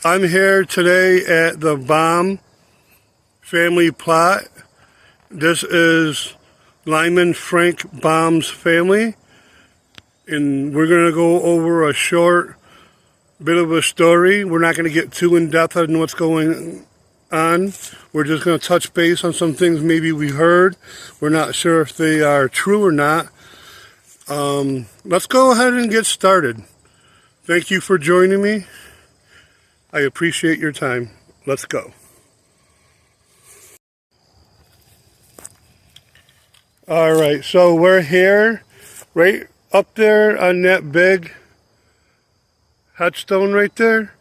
I'm here today at the Baum family plot. This is Lyman Frank Baum's family, and we're going to go over a short bit of a story. We're not going to get too in depth on what's going on. We're just going to touch base on some things maybe we heard. We're not sure if they are true or not. Let's go ahead and get started. Thank you for joining me. I appreciate your time. Let's go. All right, so we're here, right up there on that big headstone right there.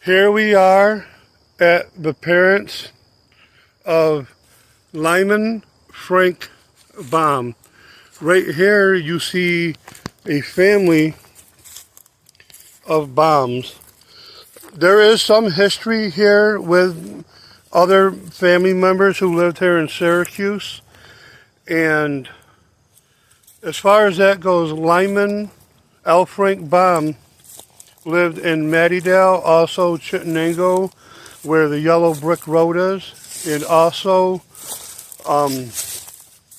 Here we are at the parents of Lyman Frank Baum. Right here you see a family of Baums. There is some history here with other family members who lived here in Syracuse. And as far as that goes, Lyman L. Frank Baum lived in Mattydale, also Chittenango, where the yellow brick road is. And also,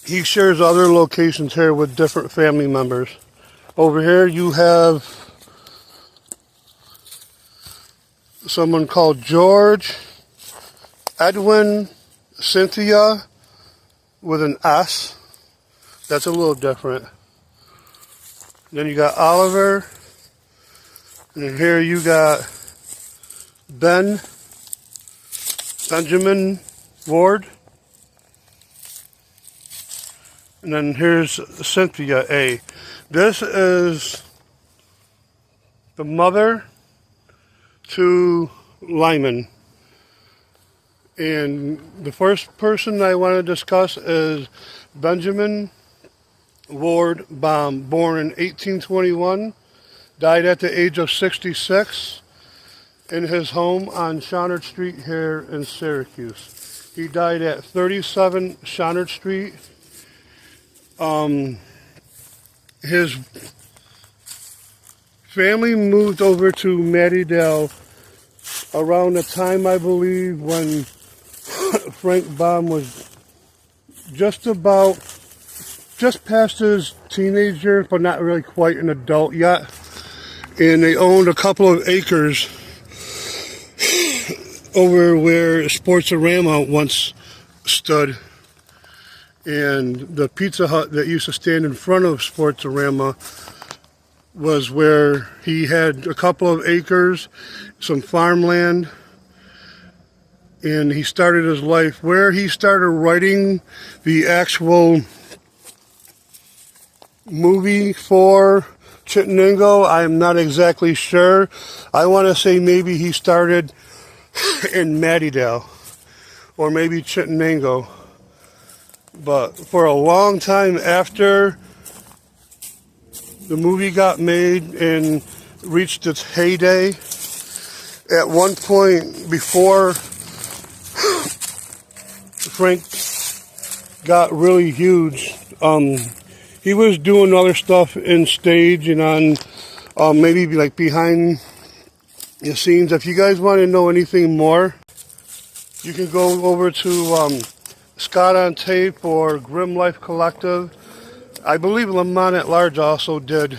he shares other locations here with different family members. Over here you have someone called George, Edwin, Cynthia, with an S. That's a little different. Then you got Oliver. And here you got Benjamin Ward. And then here's Cynthia A. This is the mother to Lyman. And the first person I want to discuss is Benjamin Ward Baum, born in 1821. Died at the age of 66 in his home on Shonard Street here in Syracuse. He died at 37 Shonard Street. His family moved over to Mattydale around the time, I believe, when Frank Baum was just past his teenager, but not really quite an adult yet. And they owned a couple of acres over where Sportsorama once stood. And the Pizza Hut that used to stand in front of Sportsorama was where he had a couple of acres, some farmland. And he started his life where he started writing the actual movie for Chittenango. I'm not exactly sure. I want to say maybe he started in Mattydale or maybe Chittenango. But for a long time after the movie got made and reached its heyday, at one point before Frank got really huge, he was doing other stuff in stage and on maybe like behind the scenes. If you guys want to know anything more, you can go over to Scott on Tape or Grim Life Collective. I believe Lamont at Large also did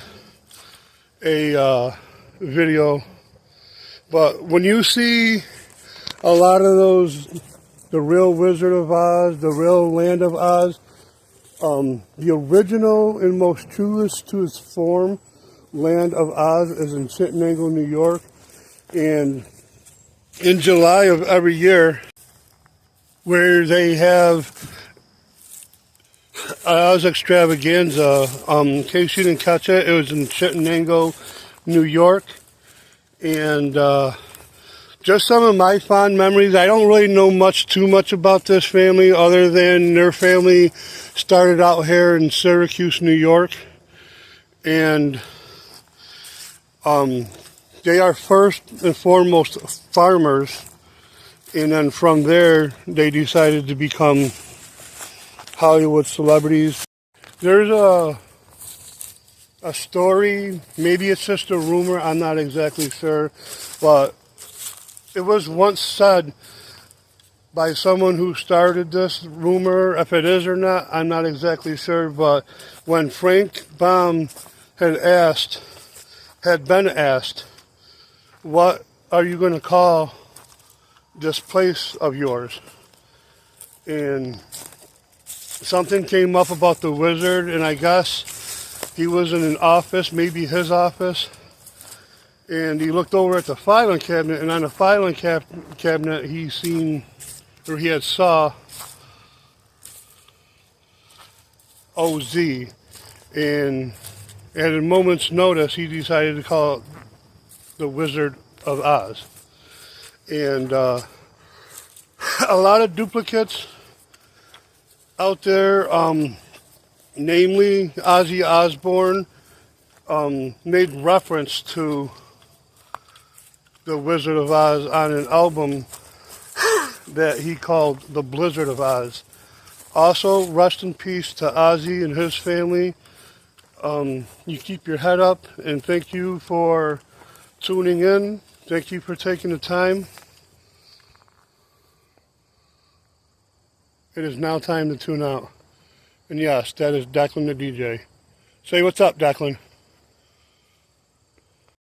a video But when you see a lot of those, the real Wizard of Oz, the real Land of Oz, the original and most truest to its form Land of Oz is in Centennial, New York. And in July of every year, where they have Oz Extravaganza, in case you didn't catch it, it was in Centennial, New York. And just some of my fond memories. I don't really know too much about this family other than their family started out here in Syracuse, New York. And they are first and foremost farmers. And then from there, they decided to become Hollywood celebrities. There's a story, maybe it's just a rumor, I'm not exactly sure, but it was once said by someone who started this rumor. If it is or not, I'm not exactly sure, but when Frank Baum had been asked, what are you going to call this place of yours? And something came up about the wizard, and I guess he was in an office, maybe his office, and he looked over at the filing cabinet, and on the filing cabinet he had saw OZ, and at a moment's notice he decided to call it the Wizard of Oz. And a lot of duplicates out there, namely Ozzy Osbourne, made reference to the Wizard of Oz on an album that he called The Blizzard of Oz. Also, rest in peace to Ozzy and his family. You keep your head up, and thank you for tuning in. Thank you for taking the time. It is now time to tune out. And yes, that is Declan the DJ. Say what's up, Declan.